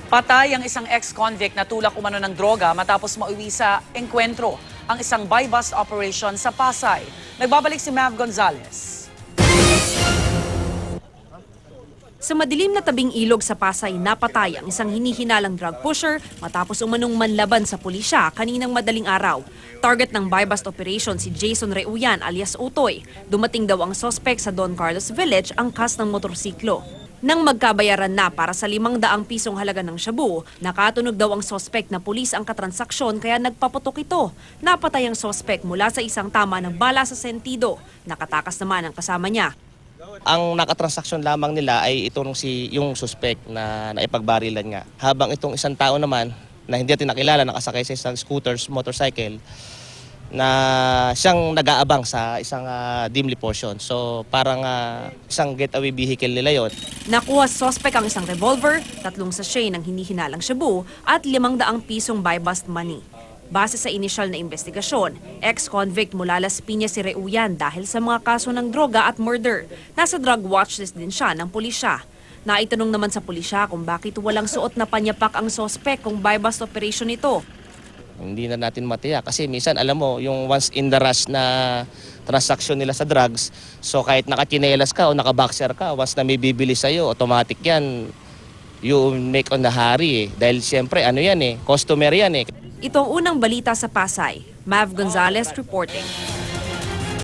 Patay ang isang ex-convict na tulak umano ng droga matapos mauwi sa engkwentro ang isang buy-bust operation sa Pasay. Nagbabalik si Mav Gonzalez. Sa madilim na tabing ilog sa Pasay, napatay ang isang hinihinalang drug pusher matapos umanong manlaban sa pulisya kaninang madaling araw. Target ng buy-bust operation si Jason Reuyan alias Utoy. Dumating daw ang suspect sa Don Carlos Village angkas ng motorsiklo. Nang magkabayaran na para sa 500 pisong halaga ng shabu, nakatunog daw ang suspect na pulis ang katransaksyon kaya nagpaputok ito. Napatay ang suspect mula sa isang tama ng bala sa sentido. Nakatakas naman ang kasama niya. Ang nakatransaksyon lamang nila ay yung suspect na naipagbarilan nga. Habang itong isang tao naman na hindi natin nakilala, nakasakay sa isang motorcycle, na siyang nag-aabang sa isang dimly portion. So parang isang getaway vehicle nila yon. Nakuha sa suspect ang isang revolver, 3 sachet ng hinihinalang shabu at 500 pisong buy-bust money. Base sa inisyal na investigasyon, ex-convict mula Las Piñas si Reuyan dahil sa mga kaso ng droga at murder. Nasa drug watchlist din siya ng pulisya. Naitanong naman sa pulisya kung bakit walang suot na panyapak ang suspect kung buy-bust operation ito. Hindi na natin matiyak kasi minsan alam mo yung once in the rush na transaksyon nila sa drugs, so kahit nakachinelas ka o nakaboxer ka, once na may bibili sa'yo, automatic yan, you make on the hurry eh. Dahil siyempre ano yan customer yan eh. Ito ang unang balita sa Pasay. Mav Gonzalez reporting.